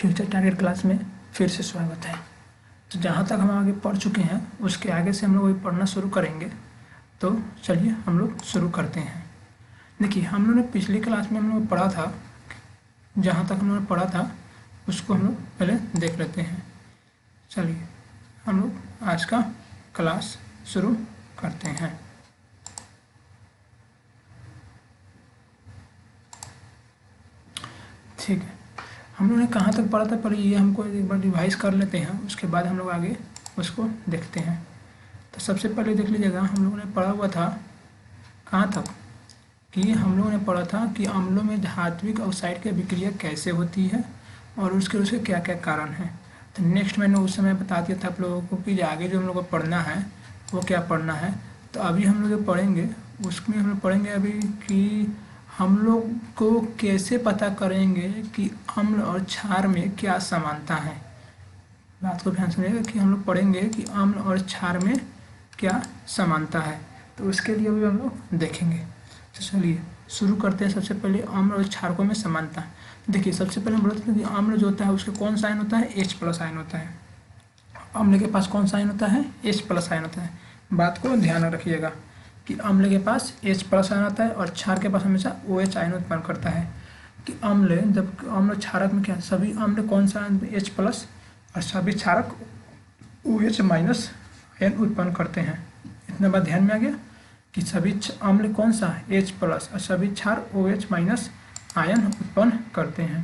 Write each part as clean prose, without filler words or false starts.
Future target class में फिर से स्वागत है। तो जहाँ तक हम आगे पढ़ चुके हैं उसके आगे से हम लोग वही पढ़ना शुरू करेंगे। तो चलिए हम लोग शुरू करते हैं। देखिए हम लोगों ने पिछली क्लास में हम लोग पढ़ा था, जहाँ तक हम लोगों ने पढ़ा था उसको हम लोग पहले देख लेते हैं। चलिए हम लोग आज का क्लास शुरू करते हैं। ठीक है, हम लोगों ने कहाँ तक पढ़ा था, पर ये हमको एक बार रिवाइज कर लेते हैं, उसके बाद हम लोग आगे उसको देखते हैं। तो सबसे पहले देख लीजिएगा, हम लोगों ने पढ़ा हुआ था कहाँ तक कि हम लोगों ने पढ़ा था कि अम्लों में धात्विक ऑक्साइड की अभिक्रिया कैसे होती है और उसके क्या क्या कारण हैं। तो नेक्स्ट मैंने उस समय बता दिया था आप लोगों को कि आगे जो हम लोग को पढ़ना है वो क्या पढ़ना है। तो अभी हम लोग जो पढ़ेंगे उसमें हम लोग पढ़ेंगे अभी कि हम लोग को कैसे पता करेंगे कि अम्ल और क्षार में क्या समानता है। बात को ध्यान सुनिएगा कि हम लोग पढ़ेंगे कि अम्ल और क्षार में क्या समानता है, तो उसके लिए भी हम लोग देखेंगे। तो चलिए शुरू करते हैं। सबसे पहले अम्ल और क्षारकों में समानता। देखिए सबसे पहले हम बोलते हैं कि अम्ल जो होता है उसके कौन सा आयन होता है, H+ आयन होता है। अम्ल के पास कौन सा आयन होता है, H+ आयन होता है। बात को ध्यान रखिएगा कि अम्ल के पास H+ आयन आता है और क्षार के पास हमेशा OH आयन उत्पन्न करता है। कि अम्ल जब अम्ल क्षारक में क्या, सभी अम्ल कौन सा H+ और सभी क्षारक OH- आयन उत्पन्न करते हैं। इतना बात ध्यान में आ गया कि सभी अम्ल कौन सा H+ और सभी क्षार OH- आयन उत्पन्न करते हैं।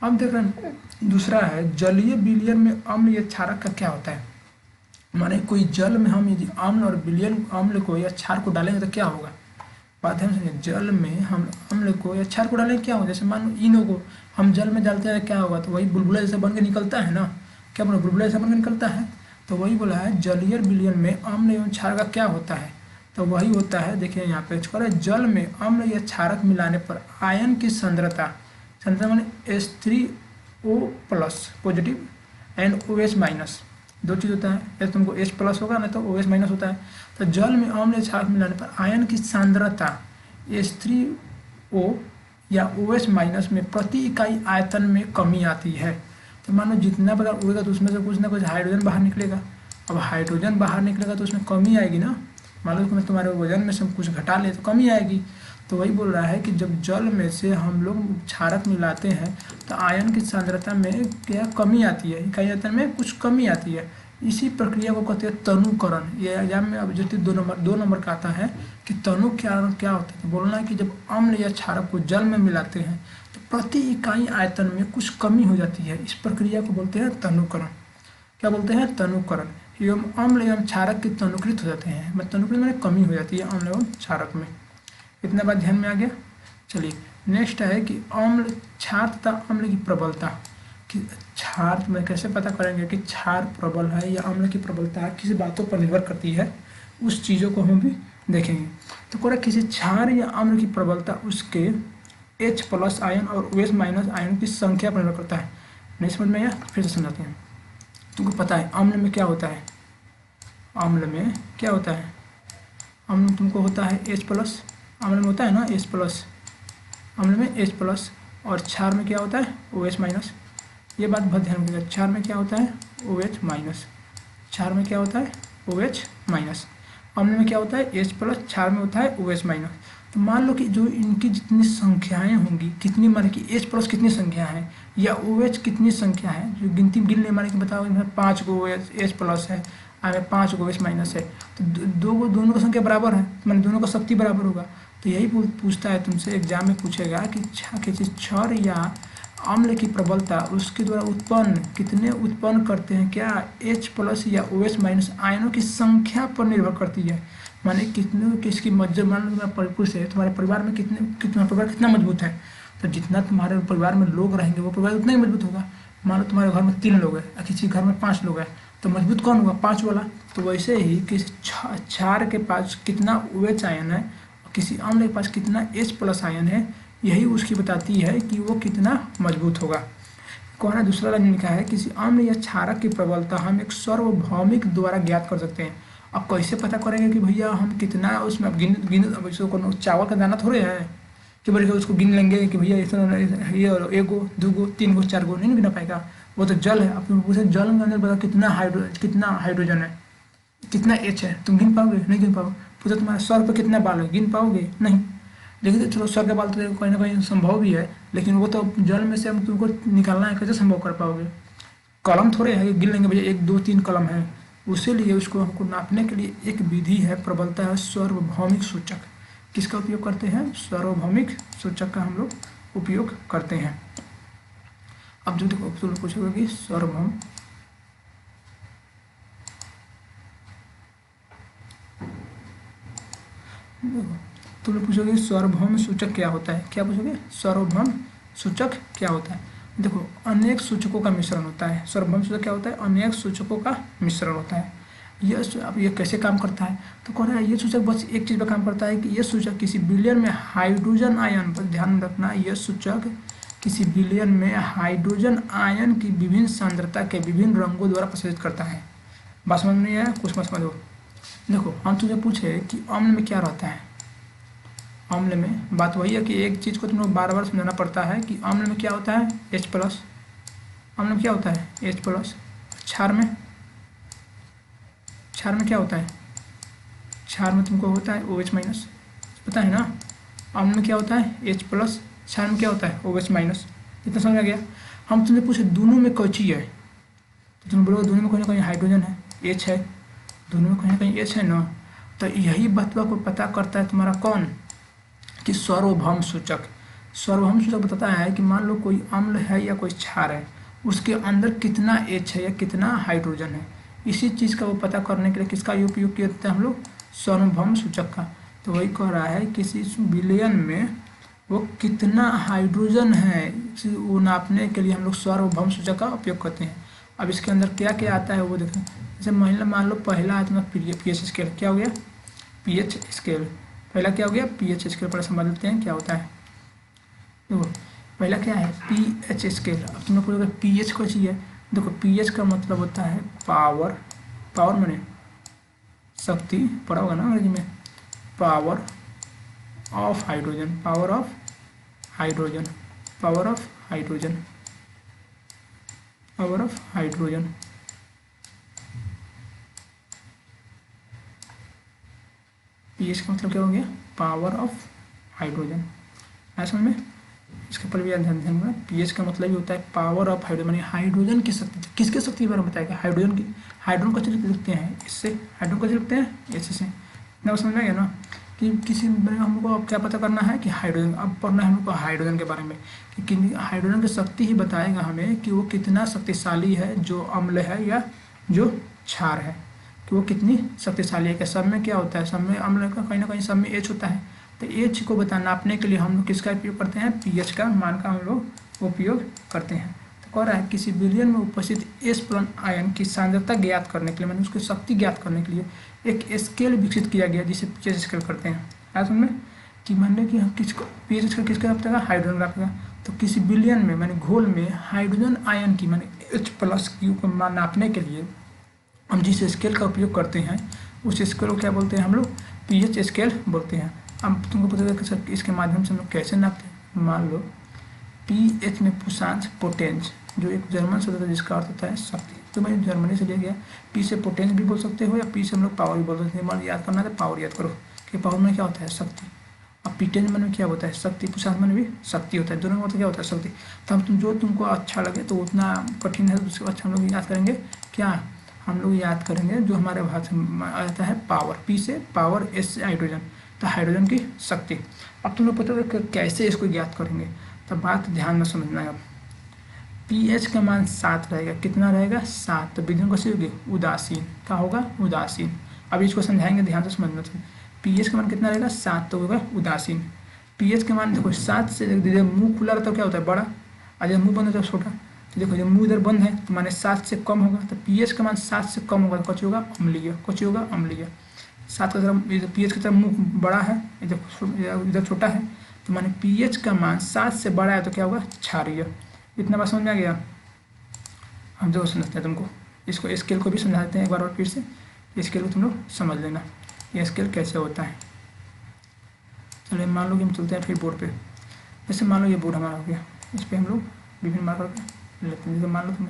अब देख रहे हैं दूसरा है जलीय विलयन में अम्ल या क्षारक का क्या होता है। माने कोई जल में हम यदि अम्ल और विलयन अम्ल को या क्षार को डालेंगे तो क्या होगा। बात है समझिए, जल में हम अम्ल को या क्षार को डालेंगे क्या होगा। जैसे मान लो इनो को हम जल में डालते हैं क्या होगा, तो वही बुलबुला जैसे बन के निकलता है ना। क्या बोला, बुलबुला जैसा बन के निकलता है। तो वही बोला है जलीय विलयन में अम्ल एवं क्षार का क्या होता है। तो वही होता है, देखिए यहाँ पे जल में अम्ल या क्षारक मिलाने पर आयन की सांद्रता माने H3O+ पॉजिटिव एंड OH-, दो चीज़ होता है, या तुमको H+ होगा ना तो OH- होता है। तो जल में अम्ल या क्षारक मिलाने पर आयन की सांद्रता H3O या OH- में प्रति इकाई आयतन में कमी आती है। तो मान लो जितना पदार्थ उड़ेगा तो उसमें से कुछ ना कुछ हाइड्रोजन बाहर निकलेगा। अब हाइड्रोजन बाहर निकलेगा तो उसमें कमी आएगी ना। मान लो कि तुम्हारे वजन में से कुछ घटा ले तो कमी आएगी। तो वही बोल रहा है कि जब जल में से हम लोग क्षारक मिलाते हैं तो आयन की सांद्रता में क्या कमी आती है, इकाई आयतन में कुछ कमी आती है। इसी प्रक्रिया को कहते हैं तनुकरण। ये एग्जाम में ऑब्जेक्टिव 2 नंबर का आता है कि तनु क्या होता है। तो बोलना है कि जब अम्ल या क्षारक को जल में मिलाते हैं तो प्रति इकाई आयतन में कुछ कमी हो जाती है। इस प्रक्रिया को बोलते हैं तनुकरण। क्या बोलते हैं, तनुकरण। एवं अम्ल एवं क्षारक की तनुकृत हो जाते हैं। मतलब तनुकृत में कमी हो जाती है अम्ल एवं क्षारक में। इतना बात ध्यान में आ गया। चलिए नेक्स्ट है कि अम्ल क्षार तथा अम्ल की प्रबलता। कि क्षार में कैसे पता करेंगे कि क्षार प्रबल है या अम्ल की प्रबलता किस बातों पर निर्भर करती है, उस चीज़ों को हम भी देखेंगे। तो कोई किसी क्षार या अम्ल की प्रबलता उसके H+ आयन और OH- आयन की संख्या पर निर्भर करता है। नहीं समझ में आया, फिर से समझाते हैं। तुमको पता है अम्ल में क्या होता है, अम्ल में क्या होता है, अम्ल तुमको होता है H+, अम्ल में होता है ना H+, अम्ल में H+ और क्षार में क्या होता है OH-। ये बात बहुत ध्यान रखिएगा, क्षार में क्या होता है OH-, क्षार में क्या होता है OH-, अम्ल में क्या होता है H+, क्षार में होता है OH-। तो मान लो कि जो इनकी जितनी संख्याएं होंगी, कितनी माने कि H+ कितनी संख्या है या OH कितनी संख्या है, जो गिनती गिन ले माने कि बताओ 5 गो H+ है और 5 गो OH- है। तो दोनों का संख्या बराबर है, माने दोनों का शक्ति बराबर होगा। तो यही पूछता है तुमसे, एग्जाम में पूछेगा कि किसी क्षार या अम्ल की प्रबलता उसके द्वारा उत्पन्न कितने उत्पन्न करते हैं, क्या H+ या OH- आयनों की संख्या पर निर्भर करती है। माने कितने किसकी मजबूत, मान लो तुम्हारा परिपुरुष है, तुम्हारे परिवार में तुम्हारा परिवार कितना मजबूत है, तो जितना तुम्हारे परिवार में लोग रहेंगे वो परिवार उतना ही मजबूत होगा। मान लो तुम्हारे घर में 3 लोग हैं और किसी घर में 5 लोग हैं, तो मजबूत कौन होगा, 5 वाला। तो वैसे ही किसी क्षार के पास कितना OH आयन है और किसी अम्ल के पास कितना H+ आयन है, यही उसकी बताती है कि वो कितना मजबूत होगा। कौन है दूसरा लाइन लिखा है, किसी अम्ल या क्षारक की प्रबलता हम एक सार्वभौमिक द्वारा ज्ञात कर सकते हैं। अब कैसे पता करेंगे कि भैया हम कितना उसमें गिन गिन, अब इसको चावल का दाना थोड़े है कि बोलेगा उसको गिन लेंगे कि भैया इतना ये और एक गो दो गो तीन गो चार गो नहीं गिना पाएगा। वो तो जल है, अब तुम पूछे जल के अंदर बताओ कितना हाइड्रोजन है, कितना एच है, तुम गिन पाओगे? नहीं गिन पाओगे। पूछा तुम्हारे सर पर कितना बाल है, गिन पाओगे? नहीं। लेकिन चलो सर के बाल तो कहीं ना कहीं संभव भी है, लेकिन वो तो जल में से हम तुमको निकालना है, कैसे संभव कर पाओगे? कलम थोड़े है कि गिन लेंगे भैया एक दो तीन कलम है। उसी लिए उसको हमको नापने के लिए एक विधि है, प्रबलता है सार्वभौमिक सूचक। किसका उपयोग करते हैं? सार्वभौमिक सूचक का हम लोग उपयोग करते हैं। अब जो देखो तुम पूछोगे कि सार्वभौम तुम लोग पूछोगे सार्वभौम सूचक क्या होता है? क्या पूछोगे? सार्वभौम सूचक क्या होता है? देखो अनेक सूचकों का मिश्रण होता है। सार्वभौम सूचक क्या होता है? अनेक सूचकों का मिश्रण होता है। अब ये कैसे काम करता है? तो कह रहा है ये सूचक बस एक चीज़ पर काम करता है कि ये सूचक किसी विलयन में हाइड्रोजन आयन पर, ध्यान रखना, यह सूचक किसी विलयन में हाइड्रोजन आयन की विभिन्न सांद्रता के विभिन्न रंगों द्वारा प्रदर्शित करता है। बात समझ में नहीं आया? कुछ मत समझो। देखो हम तुझे पूछे कि अम्ल में क्या रहता है। अम्ल में बात वही है कि एक चीज़ को तुम लोग बार बार समझाना पड़ता है कि अम्ल में क्या होता है? H+। अम्ल में क्या होता है? H+। क्षार में क्या होता है? क्षार में तुमको होता है OH-, पता है ना? अम्ल में क्या होता है? H+। क्षार में क्या होता है? OH-। इतना समझ आ गया? हम तुमसे पूछे दोनों में कौन चीज़ है, तो तुम बोलोगे दोनों में कहीं ना कहीं हाइड्रोजन है, H है, दोनों में कहीं ना कहीं H है ना। तो यही बात को पता करता है तुम्हारा कौन? कि सार्वभौम सूचक। सार्वभौम सूचक बताता है कि मान लो कोई अम्ल है या कोई क्षार है, उसके अंदर कितना H है या कितना हाइड्रोजन है। इसी चीज़ का वो पता करने के लिए किसका उपयोग किया जाता है हम लोग? सार्वभौम सूचक का। तो वही कह रहा है किसी विलयन में वो कितना हाइड्रोजन है, वो नापने के लिए हम लोग सार्वभौम सूचक का उपयोग करते हैं। अब इसके अंदर क्या क्या आता है वो देखें। जैसे मान लो पहला है तुम्हारा pH स्केल। क्या हो गया? pH scale. पहला क्या हो गया? pH scale. पर समझ लेते हैं क्या होता है। देखो पहला क्या है? pH scale. अब तुम लोग बोलोगे pH को चाहिए। देखो pH का मतलब होता है पावर। पावर माने शक्ति, पढ़ा होगा ना अंग्रेजी में। Power of hydrogen, power of hydrogen, power of hydrogen, power of hydrogen. pH का मतलब क्या हो गया? Power of hydrogen. है समझ में? इसके ऊपर भी ध्यान देना। pH का मतलब ही होता है पावर ऑफ हाइड्रोजन, यानी हाइड्रोजन की शक्ति। किसके शक्ति के बारे में बताएगा? हाइड्रोजन की। हाइड्रोजन कैसे लिखते हैं? इससे। हाइड्रोजन कैसे लिखते हैं? ऐसे से। ना समझ में आ गया ना कि किसी हमको अब क्या पता करना है कि हाइड्रोजन, अब पढ़ना है हमको हाइड्रोजन के बारे में कि हाइड्रोजन की शक्ति ही बताएगा हमें कि वो कितना शक्तिशाली है, जो अम्ल है या जो क्षार है, कि वो कितनी शक्तिशाली है। कि सब में क्या होता है? सब में अम्ल का कहीं ना कहीं सब में H होता है। तो H को नापने के लिए हम लोग किसका उपयोग करते हैं? pH का मान का हम लोग उपयोग करते हैं। तो कह रहा है किसी विलयन में उपस्थित H+ आयन की सांद्रता ज्ञात करने के लिए, मैंने उसकी शक्ति ज्ञात करने के लिए एक स्केल विकसित किया गया जिसे pH स्केल करते हैं। आज में कि मान लें कि हम किसको pH स्केल किसका रखेगा? हाइड्रोजन रखेगा। तो किसी विलयन में मैंने घोल में हाइड्रोजन आयन की मैंने H+ की मान नापने के लिए हम जिस स्केल का उपयोग करते हैं उस स्केल को क्या बोलते हैं हम लोग? pH स्केल बोलते हैं। अब तुमको पता है कि सर इसके माध्यम से हम लोग कैसे नापते हैं। मान लो pH में पुषांश, पोटेंज, जो एक जर्मन शब्द है जिसका अर्थ होता है शक्ति, तो मैंने जर्मनी से लिया गया। P से पोटेंज भी बोल सकते हो या P से हम लोग पावर भी बोल सकते हैं। मान याद करना है तो पावर याद करो कि पावर में क्या होता है? शक्ति। अब पीटेंज मन में क्या होता है? शक्ति। पुषांश मन भी शक्ति होता है। दोनों में मतलब क्या होता है? शक्ति। तो हम जो तुमको अच्छा लगे तो उतना कठिन है, उसके बाद हम लोग याद करेंगे क्या? हम लोग याद करेंगे जो हमारे भाषा में आता है पावर। P से पावर, S से हाइड्रोजन, तो हाइड्रोजन की शक्ति। अब तुम लोग पता है कैसे इसको ज्ञात करेंगे, तो बात ध्यान में समझना है। अब pH का मान 7 रहेगा। कितना रहेगा? 7। तो विधि कैसे होगी? उदासीन। क्या होगा? उदासीन। अब इसको समझाएंगे, ध्यान से समझना चाहिए। pH का मान कितना रहेगा? 7, तो होगा उदासीन। pH का मान देखो 7 से जब मुंह खुला रहता है क्या होता है? बड़ा, और जब मुंह बंद होता है छोटा। तो देखो जब मुंह इधर बंद है तो माने 7 से कम होगा। तो pH का मान 7 से कम होगा तो कुछ होगा? अम्लीय। कुछ होगा? अम्लीय। 7 का तरफ pH की तरफ मुंह बड़ा है, इधर छोटा है, तो माने pH का मान 7 से बड़ा है तो क्या होगा? क्षारीय। इतना बात समझ में आ गया? हम जो समझते हैं तुमको इसको स्केल को भी समझाते हैं एक बार और फिर से। स्केल को तुम लोग समझ लेना ये स्केल कैसे होता है। चलिए मान लो कि हम चलते हैं फिर बोर्ड पे। जैसे मान लो ये बोर्ड हमारा हो गया, इस पर हम लोग विभिन्न मार्कर ले लेते हैं। जैसे मान लो तुम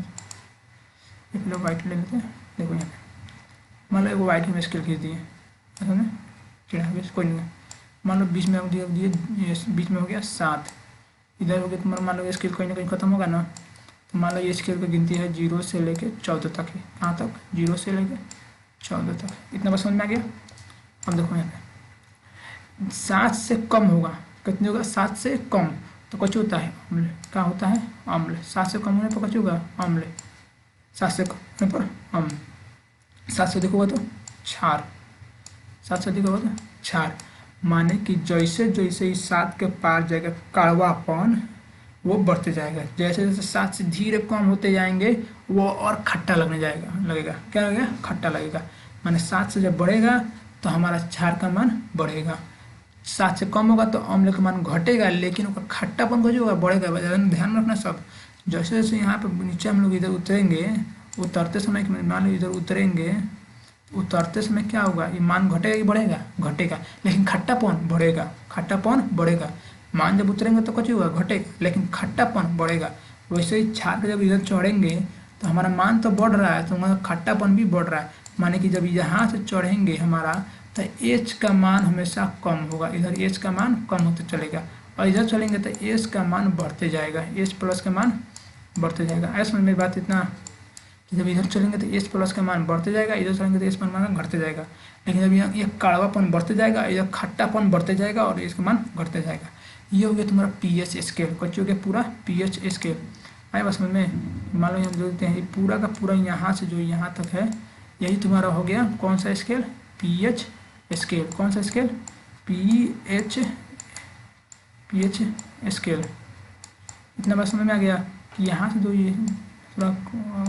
एक लोग वाइट ले लेते हैं। देखो यहाँ पे मान लो एक वाइट में स्केल खींच दिए, ऐसा ना चिड़ा गया, कोई नहीं। मान लो बीच में हो दिए, बीच में हो गया 7, इधर हो गया तुम्हारा मान लो स्केल कहीं ना कहीं खत्म होगा ना। तो मान लो ये स्केल की गिनती है 0 से लेके 14 तक है। कहाँ तक? 0 से लेके 14 तक। इतना बस समझ में आ गया। अब देखो यहाँ पे 7 से कम होगा, कितने होगा? 7 से कम, तो कुछ होता है अम्ल। क्या होता है? अम्ल। 7 से कम होने पर कुछ होगा? अम्ल। 7 से कम होने पर अम्ल। 7 से अधिक होगा तो क्षार। 7 से अधिक होगा तो क्षार। माने कि जैसे जैसे इस 7 के पार जाएगा कड़वापन वो बढ़ते जाएगा। जैसे जैसे 7 से धीरे कम होते जाएंगे वो और खट्टा लगेगा। क्या लगेगा? खट्टा लगेगा। माने 7 से जब बढ़ेगा तो हमारा क्षार का मान बढ़ेगा। 7 से कम होगा तो अम्ल का मान घटेगा, लेकिन उसका खट्टापन को जो होगा बढ़ेगा। ध्यान में रखना सब। जैसे जैसे यहाँ पे नीचे हम लोग इधर उतरेंगे, उतरते समय मान लो इधर उतरेंगे, उतरते समय क्या होगा? ये मान घटेगा कि बढ़ेगा? घटेगा, लेकिन खट्टापन बढ़ेगा। खट्टापन बढ़ेगा। मान जब उतरेंगे तो कुछ होगा? घटेगा, लेकिन खट्टापन बढ़ेगा। वैसे ही क्षार के जब इधर चढ़ेंगे तो हमारा मान तो बढ़ रहा है, तो हमारा खट्टापन भी बढ़ रहा है। माने कि जब यहाँ से चढ़ेंगे हमारा, तो एच का मान हमेशा कम होगा। इधर एच का मान कम होते चलेगा, और इधर चलेंगे तो एच का मान बढ़ते जाएगा। एच प्लस का मान बढ़ते जाएगा। ऐसा समझ में बात इतना कि जब इधर चलेंगे तो एच प्लस का मान बढ़ते जाएगा, इधर चलेंगे तो एच का मान घटते जाएगा। लेकिन जब यहाँ ये कड़वापन बढ़ते जाएगा, इधर खट्टापन बढ़ते जाएगा और इसका मान घटते जाएगा। ये हो गया तुम्हारा पीएच स्केल। कुछ हो गया पूरा पीएच स्केल। आए बस समझ में। मान लो हम जोड़ते हैं पूरा का पूरा यहाँ से जो यहाँ तक है, यही तुम्हारा हो गया कौन सा स्केल? PH scale. कौन सा स्केल? PH scale. इतना बात समझ में आ गया कि यहाँ से जो ये थोड़ा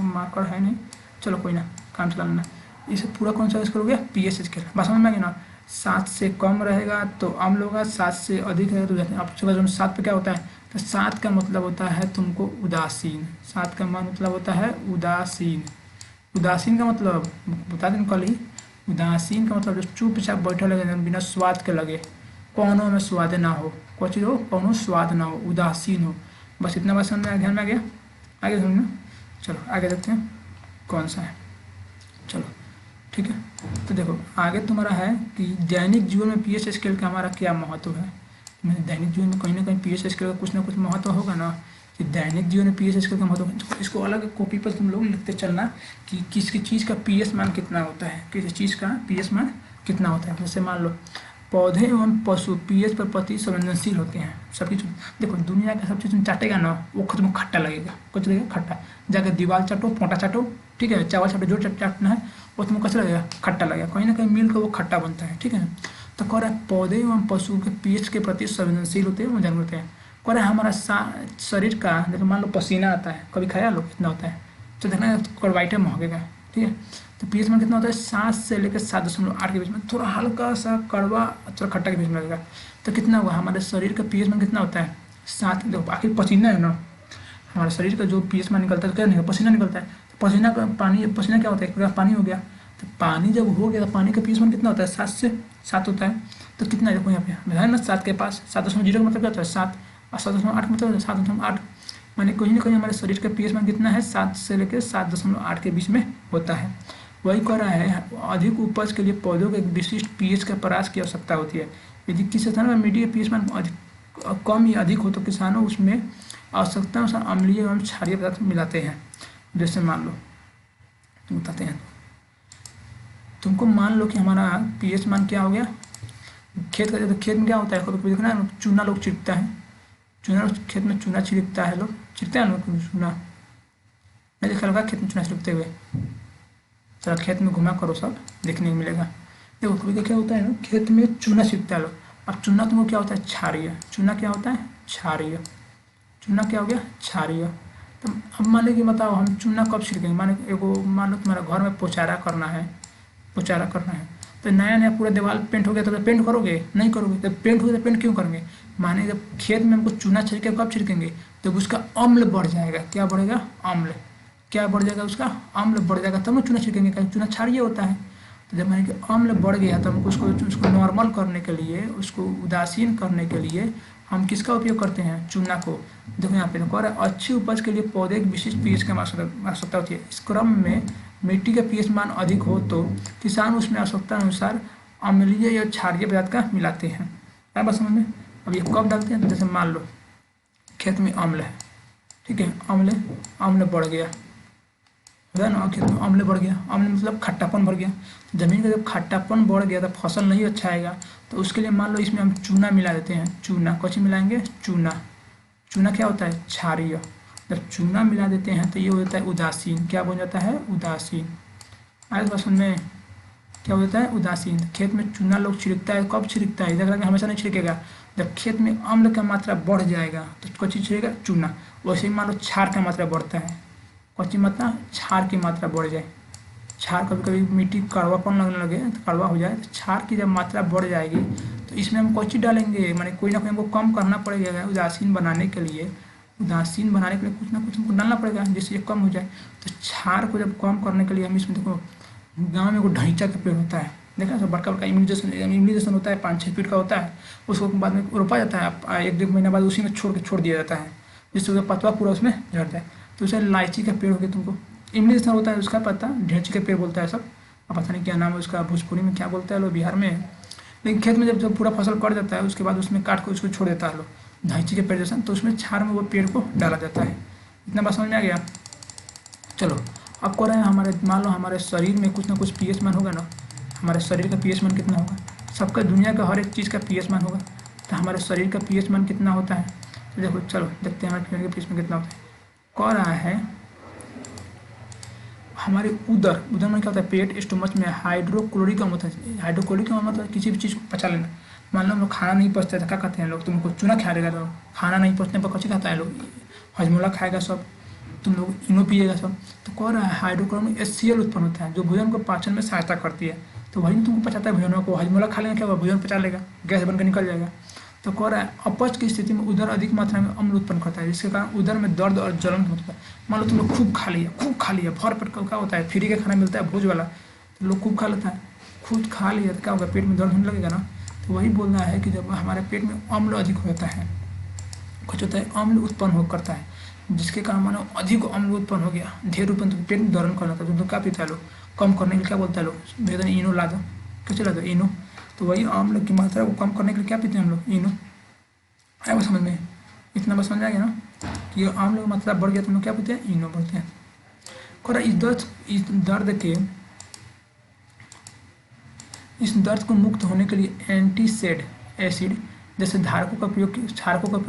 मार्कर है नहीं, चलो कोई ना, काम चला लेना। इसे पूरा कौन सा स्केल हो गया? PH scale. बात समझ में आ गया ना। 7 से कम रहेगा तो अम्ल होगा, 7 से अधिक रहेगा तो आप 7 पे क्या होता है? तो 7 का मतलब होता है तुमको उदासीन। 7 का मान मतलब होता है उदासीन। उदासीन का मतलब बता दें कल ही। उदासीन का मतलब जो चुपचाप बैठा लगे, बिना स्वाद के लगे, कौनों में स्वाद ना हो, कोई चीज़ हो कौनों स्वाद ना हो, उदासीन हो। बस इतना बात समझ में ध्यान में आ गया। आगे समझना। चलो आगे देखते हैं कौन सा है। चलो ठीक है। तो देखो आगे तुम्हारा है कि दैनिक जीवन में पीएच स्केल का हमारा क्या महत्व है। मैंने दैनिक जीवन में कहीं ना कहीं पीएच स्केल का कुछ ना कुछ महत्व होगा ना, कि दैनिक जीवन में पीएच स्केल का महत्व। इसको अलग कॉपी पर तुम लोग लिखते चलना कि किसकी चीज़ का पीएच मान कितना होता है, किसी चीज़ का पीएच मान कितना होता है। जैसे मान लो पौधे एवं पशु पीएच पर प्रति संवेदनशील होते हैं। सब चीज़ देखो, दुनिया का सब चीज़ तुम चाटेगा ना, वो खुद में खट्टा लगेगा। कुछ लगेगा खट्टा। जाकर दीवार चाटो, पोंटा चाटो, ठीक है, चावल चाटो, जो चाटना है वो तुम्हें कैसा लगेगा? खट्टा लगेगा। कहीं ना कहीं मिल कर वो खट्टा बनता है, ठीक है। तो कह रहा है पौधे एवं पशु के पीएच के प्रति संवेदनशील होते हैं, वो जानवर होते हैं। कह रहा है हमारा शरीर का, जैसे मान लो पसीना आता है, कभी खाया लो कितना होता है, तो देखना कड़वाइटे महकेगा, ठीक है। तो पीएच मान कितना होता है? 7 से लेकर 7.8 के बीच में, थोड़ा हल्का सा कड़वा थोड़ा खट्टा के बीच में लगेगा। तो कितना हुआ? हमारे शरीर का पीएच मान कितना होता है? 7। देखो आखिर पसीना है ना, हमारे शरीर का जो पीएच मान निकलता है क्या नहीं, पसीना निकलता है। तो पसीना का पानी, पसीना क्या होता है? एक प्रकार पानी हो गया। तो पानी जब हो गया तो पानी का पीएच मान कितना होता है? 7 से 7 होता है। तो कितना देखो यहाँ पे है ना 7 के पास, 7.0 का मतलब क्या होता है? 7, और 7.8 मतलब 7.8। माने कहीं ना कहीं हमारे शरीर का पीएच मान कितना है? 7 से लेकर 7.8 के बीच में होता है। वही कह रहा है अधिक उपज के लिए पौधों के एक विशिष्ट पीएच का प्रयास की आवश्यकता होती है। यदि किसी स्थान में मिट्टी का पीएच मान कम या अधिक हो तो किसानों उसमें आवश्यकता अनुसार अम्लीय एवं क्षारीय पदार्थ मिलाते हैं। जैसे मान लो बताते हैं तुमको, मान लो कि हमारा पीएच मान क्या हो गया खेत का। तो खेत में क्या होता है, कभी देखना चूना लोग छिड़कता है, चूना खेत में चूना छिड़कता है, लोग छिड़कते हैं लोग चूना, नहीं देखा लगा खेत में चूना छिड़कते हुए। चलो खेत में घुमा करो, सब देखने को मिलेगा। देखो कभी क्या होता है ना, खेत में चूना छिड़कता है लोग। अब चूना तुमको क्या होता है? क्षारीय। चूना क्या होता है? क्षारीय। चूना क्या हो गया? क्षारीय। तो अब मान लो कि बताओ हम चूना कब छिड़केंगे? मान लो तुम्हारा घर में पोचारा करना है, पोचारा करना है, तो नया नया पूरा दीवार पेंट हो गया, तो पेंट करोगे? नहीं करोगे। तो पेंट हो गया तो पेंट क्यों करेंगे? माने जब खेत में हमको चूना छिड़के, कब छिड़केंगे? तो उसका अम्ल बढ़ जाएगा। क्या बढ़ेगा? अम्ल। क्या बढ़ जाएगा? उसका अम्ल बढ़ जाएगा, तब ना चूना छिड़केंगे, क्योंकि चूना क्षारीय होता है। तो जब माने कि अम्ल बढ़ गया तो हमको उसको नॉर्मल करने के लिए, उसको उदासीन करने के लिए हम किसका उपयोग करते हैं? चूना को। देखो यहाँ पे कह रहा है अच्छी उपज के लिए पौधे की विशिष्ट पीएच की आवश्यकता होती है। इस क्रम में मिट्टी का पीएच मान अधिक हो तो किसान उसमें आवश्यकता अनुसार अम्लीय या क्षारीय पदार्थ का मिलाते हैं। क्या बात समझ में? अब ये कब डालते हैं? जैसे मान लो खेत में अम्ल है, ठीक है, अम्ल बढ़ गया है ना, खेत में अम्ल बढ़ गया, अम्ल मतलब खट्टापन बढ़ गया। जमीन का जब खट्टापन बढ़ गया तो फसल नहीं अच्छा आएगा, तो उसके लिए मान लो इसमें हम चूना मिला देते हैं। चूना कौन मिलाएंगे? चूना। चूना क्या होता है? क्षारीय। जब चूना मिला देते हैं तो ये हो जाता है उदासीन। क्या बन जाता है? उदासीन। आज बस में क्या होता है? उदासीन। खेत में चूना लोग छिड़कता है, कब छिड़कता है? इधर हमेशा नहीं छिड़केगा। जब खेत में अम्ल का मात्रा बढ़ जाएगा तो कौन चीज छिड़केगा? चूना। वैसे ही मान लो क्षार का मात्रा बढ़ता है, कौन सी मात्रा? क्षार की मात्रा बढ़ जाए। क्षार कभी कभी मिट्टी कड़वापन लगने लगे तो कड़वा हो जाए, तो क्षार की जब मात्रा बढ़ जाएगी तो इसमें हम कौन चीज डालेंगे? माने कोई ना कोई हमको कम करना पड़ेगा उदासीन बनाने के लिए। उदासीन बनाने के लिए कुछ ना कुछ हमको डालना पड़ेगा जिससे ये कम हो जाए। तो क्षार को जब कम करने के लिए हम इसमें देखो गाँव में वो ढैंचा का पेड़ होता है, देखा तो बड़का बड़का इम्यूनाइजेशन होता है, 5-6 फीट का होता है। उसको बाद में रोपा जाता है, 1-1.5 महीना बाद उसी में छोड़ दिया जाता है, जिससे उसका पतवा पूरा उसमें झड़ जाए। तो उसे इलायची का पेड़ हो गया, तुमको इम्यूनाइजेशन होता है उसका पता, ढेंची का पेड़ बोलता है सब। अब पता नहीं क्या नाम है उसका, भोजपुरी में क्या बोलता है लोग, बिहार में। लेकिन खेत में जब पूरा फसल कट जाता है उसके बाद उसमें काट कर उसको छोड़ देता है लोग ढांची के पेड़ जैसा, तो उसमें क्षार में वो पेड़ को डाला जाता है। इतना बात समझ में आ गया? चलो अब कह रहे हैं हमारे, मान लो हमारे शरीर में कुछ ना कुछ पीएच मान होगा ना। हमारे शरीर का पीएच मान कितना होगा? सबका दुनिया का हर एक चीज़ का पीएच मान होगा, तो हमारे शरीर का पीएच मान कितना होता है? तो देखो चलो देखते हैं हमारे शरीर का पीएच मान कितना होता है। कह रहा है हमारे उदर में क्या होता है? पेट, स्टोमच में हाइड्रोक्लोरिक अम्ल होता है। हाइड्रोक्लोरिक अम्ल मतलब किसी भी चीज़ को पचा लेना। मान लो हम लोग खाना नहीं पचता है, क्या कहते हैं लोग? तुमको चूना खा लेगा तो खाना नहीं पचने पर कच्ची खाता है लोग, हजमोला खाएगा सब, तुम लोग इनो पिएगा सब। तो कह रहा है हाइड्रोक्लोरिक HCl उत्पन्न होता है जो भोजन को पाचन में सहायता करती है। तो वही तुमको पचाता है भोजनों को। हजमोला खा लेंगे क्या होगा? भोजन पचा लेगा, गैस बनकर निकल जाएगा। तो कह रहा है अपच की स्थिति में उदर अधिक मात्रा में अम्ल उत्पन्न करता है, जिसके कारण उदर में दर्द और जलन होता है। मान लो तुम लोग खूब खा लिया भर पेट का, क्या होता है? फ्री का खाना मिलता है भोज वाला, तो लोग खूब खा लेता है। खूब खा लिया तो क्या होगा? पेट में दर्द होने लगेगा ना। तो वही बोल रहा है कि जब हमारे पेट में अम्ल अधिक होता है, कुछ होता है अम्ल उत्पन्न हो करता है, जिसके कारण मानो अधिक अम्ल उत्पन्न हो गया, ढेर उत्पन्न, तो पेट में दर्द करना था। तो क्या पीता है लोग? कम करने के लिए क्या बोलता है लोग? भैया इनो ला दो, कैसे ला दो? इनो। तो वही अम्ल की मात्रा को कम करने के लिए क्या पीते हैं हम लोग? इनो। आया वो समझ में? इतना बस समझ आ गया ना कि अम्ल की मात्रा बढ़ गया तो हम लोग क्या बोलते हैं? इनो बोलते हैं। और इस दर्द को मुक्त होने के लिए एंटीसेड एसिड जैसे क्षारकों का प्रयोग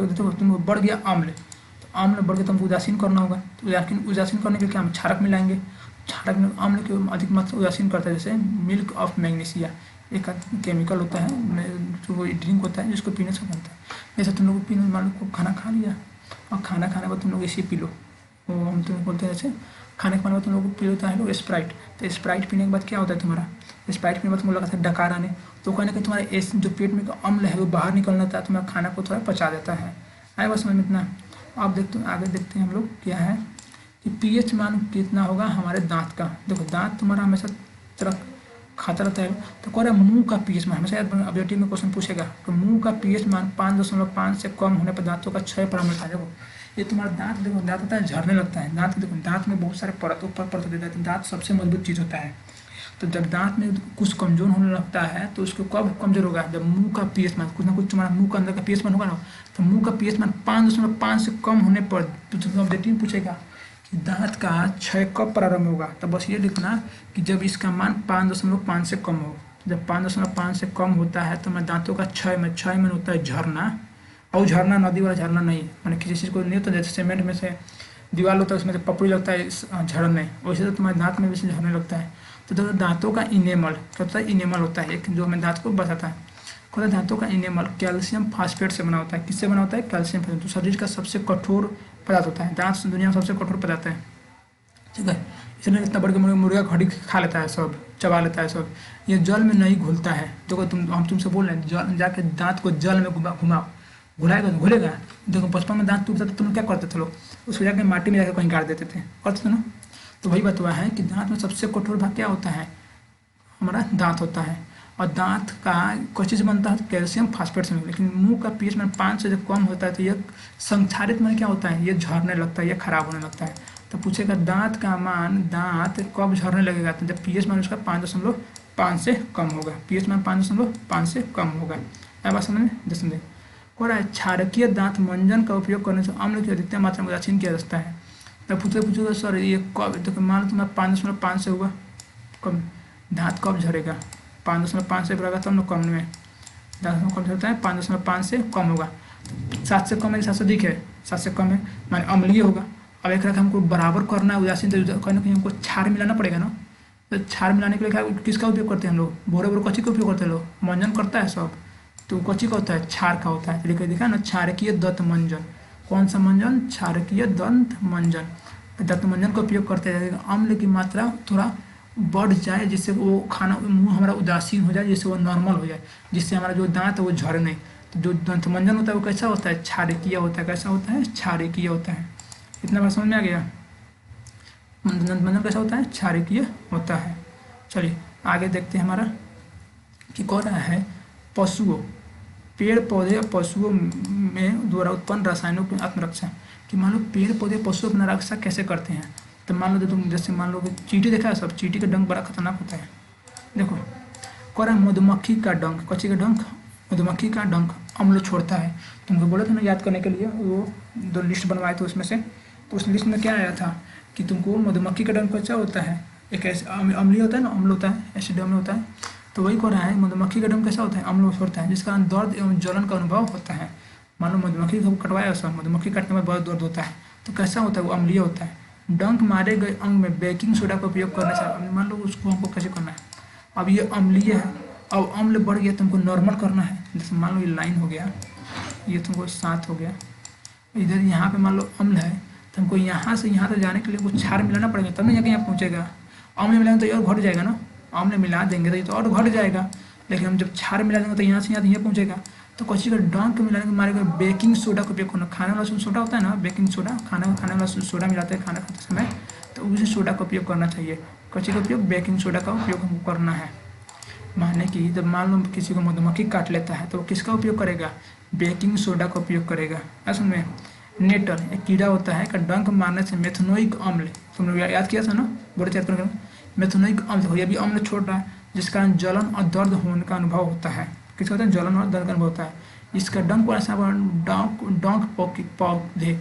देते हो। तुमको बढ़ गया अम्ल, तो अम्ल बढ़ गया तो हमको उदासीन करना होगा। तो उदासीन करने के लिए क्या हम क्षारक मिलाएंगे? क्षारक में अम्ल की अधिक मात्रा उदासीन करता है, जैसे मिल्क ऑफ मैग्नीशिया, एक केमिकल होता है जो वो ड्रिंक होता है जिसको पीने से बनता है। जैसे तुम लोग पीने, मान लो खाना खा लिया और खाना खाने के बाद तुम लोग इसे पी लो, वो हम तुम बोलते हैं जैसे खाने के बाद तुम लोग पी लेता है लोग स्प्राइट। तो स्प्राइट पीने के बाद क्या होता है तुम्हारा? स्प्राइट पीने के बाद तुम लोग लगता है डकार आने, तो कहने कि तुम्हारे जो पेट में अम्ल है वो बाहर निकलना था, तुम्हारा खाना को थोड़ा पचा देता है। आए बस समझ में इतना? अब देखते आगे देखते हैं हम लोग क्या है कि पीएच मान कितना होगा हमारे दांत का। देखो दांत तुम्हारा हमेशा तरह खाता रहता है, तो कह रहा है मुंह का पीएच मान, हमेशा ऑब्जेक्टिव में क्वेश्चन पूछेगा तो मुंह का पीएच मान 5.5 से कम होने पर दांतों का क्षय प्रारंभ होता है। देखो ये तुम्हारा दांत, देखो दांत होता है झड़ने लगता है। दांत देखो, दांत में बहुत सारे परत ऊपर परत देता है, दांत सबसे मजबूत चीज़ होता है। तो जब दांत में कुछ कमजोर होने लगता है तो उसको कब कमजोर होगा? जब मुंह का पीएच मान, कुछ ना कुछ तुम्हारा मुंह का अंदर का पीएच मान होगा ना, तो मुंह का पीएच मान 5.5 से कम होने पर तो ऑब्जेक्टिव पूछेगा कि दांत का क्षय कब प्रारंभ होगा। तो बस ये लिखना कि जब इसका मान 5.5 से कम हो। जब 5.5 से कम होता है तो मैं दांतों का क्षय में होता है झरना, और झरना नदी वाला झरना नहीं, मैंने किसी चीज़ को नहीं होता, जैसे सीमेंट में से दीवार होता है उसमें से पपड़ी लगता है झड़ने, वैसे तो तुम्हारे दांत में भी से झड़ने लगता है। तो दांतों का इनेमल क्या होता है? इनेमल होता है एक जो हमें दांत को बचाता है। कहते दांतों का इनेमल कैल्शियम फास्फेट से बना होता है। किससे बना होता है? Calcium phosphate. तो शरीर का सबसे कठोर पदार्थ होता है, दांत दुनिया में सबसे कठोर पदार्थ है, ठीक है। इसलिए इतना बड़ के मुर्गा खड़ी खा लेता है सब, चबा लेता है सब। ये जल में नहीं घुलता है। देखो हम तुमसे बोल रहे हैं जल, जाके दांत को जल में घुमाओ, घुलाएगा तो घुलेगा। देखो बचपन में दांत टूटता था, तुम क्या करते थे लोग? उसको जाके माटी में जाकर कहीं गाड़ देते थे, करते थे ना। तो वही बात हुआ है कि दांत में सबसे कठोर भाग क्या होता है? हमारा दांत होता है। और दांत का कोई चीज़ बनता है कैल्शियम फास्फेट से, लेकिन मुंह का पीएच मान 5 से जब कम होता है तो ये संक्षारित मान क्या होता है, ये झड़ने लगता है, ये खराब होने लगता है। तो पूछेगा दांत का मान, दांत कब झड़ने लगेगा, तो जब पीएच मान उसका 5.5 से कम होगा, पीएच मान 5.5 से कम होगा। अब बात समझ में, जैसे समझे हो रहा है। क्षारकीय दांत मंजन का उपयोग करने से अम्ल की अधिकतम मात्रा में उदासीन किया जाता है। तब पूछेगा सर ये कब, तो मान लो तुम्हारा 5.5 से हुआ कम, दांत कब झड़ेगा, 5.5 से बढ़ेगा तब ना कम में, दांत कब झड़ता है 5.5 से कम होगा। 7 से कम है, 7 से अधिक है, 7 से कम है माने अम्लीय होगा। अब एक रखा हमको बराबर करना है उदासीन, तो कहीं ना कहीं हमको क्षार मिलाना पड़ेगा ना। तो क्षार मिलाने के लिए किसका उपयोग करते हैं हम लोग, बोरे बोरे कच्ची का उपयोग करते हैं लोग, मंजन करता है सब, तो कच्ची का होता है, क्षार का होता है। लिख देखा ना, क्षारकीय दंत मंजन, कौन सा मंजन, क्षारकीय दंत मंजन। दंत मंजन का उपयोग करते हैं अम्ल की मात्रा थोड़ा बढ़ जाए, जिससे वो खाना मुंह हमारा उदासीन हो जाए, जिससे वो नॉर्मल हो जाए, जिससे हमारा जो दांत है वो झड़े नहीं। तो जो दंत मंजन होता है वो कैसा होता है, क्षारकीय होता है। कैसा होता है, क्षारकीय होता है। इतना बात समझ में आ गया। दंत मंजन कैसा होता है, क्षारकीय होता है। चलिए आगे देखते हैं हमारा कि कह रहा है पशुओं, पेड़ पौधे और पशुओं में द्वारा उत्पन्न रसायनों की आत्मरक्षा, कि मान लो पेड़ पौधे पशु अपना रक्षा कैसे करते हैं। तो मान लो तुम जैसे मान लो कि चींटी देखा है सब, चींटी का डंक बड़ा खतरनाक होता है। देखो कह रहा है मधुमक्खी का डंक, कच्ची का डंक, मधुमक्खी का डंक अम्ल छोड़ता है। तुमको बोला था ना याद करने के लिए, वो 2 लिस्ट बनवाए थे उसमें से, तो उस लिस्ट में क्या आया था कि तुमको मधुमक्खी का डंक कैसा होता है, एक ऐसे अम्लीय होता है ना, अम्ल होता है, एसिड अम्ल होता है। तो वही कह रहा है मधुमक्खी का डंक कैसा होता है, अम्ल छोड़ता है, जिस कारण दर्द एवं जलन का अनुभव होता है। मान लो मधुमक्खी को कटवाया सब, मधुमक्खी काटने में बहुत दर्द होता है, तो कैसा होता है, वो अम्लीय होता है। डंक मारे गए अंग में बेकिंग सोडा का उपयोग करने से, अब मान लो उसको हमको कैसे करना है, अब ये अम्लीय है, अब अम्ल बढ़ गया, तुमको नॉर्मल करना है। जैसे मान लो ये लाइन हो गया, ये तुमको 7 हो गया, इधर यहाँ पे मान लो अम्ल है, तो हमको यहाँ से यहाँ तक जाने के लिए कुछ क्षार मिलाना पड़ेगा, तब ना जाके यहाँ पहुँचेगा। अम्ल मिलाएंगे तो ये और घट जाएगा ना, अम्ल मिला देंगे तो ये तो और घट जाएगा, लेकिन हम जब क्षार मिला देंगे तो यहाँ से यहाँ पहुँचेगा। तो कच्ची का डंक मिलाने के मारे बेकिंग सोडा का उपयोग करना, खाने वाला सोडा होता है ना, बेकिंग सोडा, खाने वाला सोडा मिलाते हैं खाना खाते समय, तो उसी सोडा का उपयोग करना चाहिए। कच्ची का उपयोग बेकिंग सोडा का उपयोग हमको करना है। माने कि जब मान लो किसी को मधुमक्खी काट लेता है तो वो किसका उपयोग करेगा, बेकिंग सोडा का उपयोग करेगा। असल में नेटल एक कीड़ा होता है का डंक मारने से मेथनोइक अम्ल, तुम लोग याद किया था ना, बोले याद करके, मेथनोइक अम्ल हो, यह भी अम्ल छोड़ रहा है, जिस कारण जलन और दर्द होने का अनुभव होता है। किसका होता है, जलन और दर्द का अनुभव होता है। इसका डंक को ऐसा डंक पौधे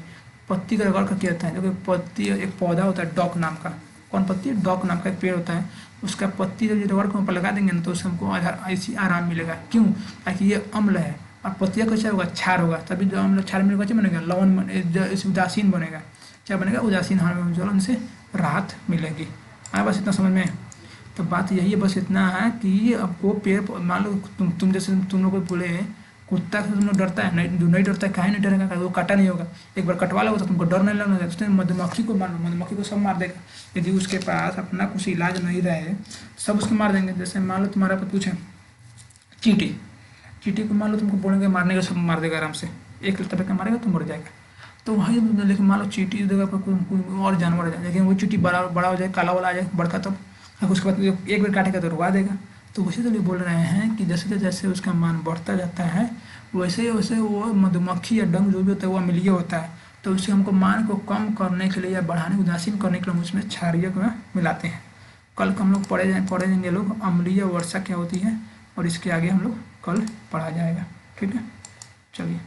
पत्ती का रगड़ कर किया जाता है, जो कि पत्ती एक पौधा होता है डॉक नाम का, कौन पत्ती, डॉक नाम का एक पेड़ होता है, उसका पत्ती जब रगड़ के ऊपर लगा देंगे ना तो उससे हमको ऐसी आराम मिलेगा। क्यों, ताकि ये अम्ल है और पत्तियाँ कैसा होगा, क्षार होगा, तभी जो अम्ल क्षार मिलेगा क्या बनेगा, लवण उदासीन बनेगा। क्या बनेगा, उदासीन, हमें जलन से राहत मिलेगी। आया बस इतना समझ में। तो बात यही है, बस इतना है कि आपको पेड़, मान लो तुम जैसे तुम लोग को बोले कुत्ता से तुम लोग डरता है, नहीं जो नहीं डरता है, काहे नहीं डरेगा, वो काटा नहीं होगा, एक बार कटवा लो तो तुमको डर नहीं लगना है। उसने मधुमक्खी को मार लो, मधुमक्खी को सब मार देगा, यदि उसके पास अपना कुछ इलाज नहीं रहे सब उसको मार देंगे। जैसे मान लो तुम्हारा पर पूछे चींटी, चींटी को मान लो तुमको बोलेंगे मारने का, सब मार देगा आराम से, एक तरीके मारेगा तो मर जाएगा। तो वही, लेकिन मान लो चींटी जगह पर कोई और जानवर आ जाए, लेकिन वो चींटी बड़ा हो जाए, काला वाला आ जाए बड़का, तब उसके बाद एक बार काटेगा तो रुका देगा। तो उसी तरह बोल रहे हैं कि जैसे जैसे उसका मान बढ़ता जाता है वैसे वैसे वो मधुमक्खी या डंक जो भी होता है वो अम्लीय होता है। तो उससे हमको मान को कम करने के लिए या बढ़ाने, उदासीन करने के लिए हम उसमें क्षारीय को मिलाते हैं। कल को हम लोग पढ़ेंगे लोग अम्लीय वर्षा क्या होती है, और इसके आगे हम लोग कल पढ़ा जाएगा। ठीक है, चलिए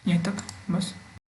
यहीं तक बस।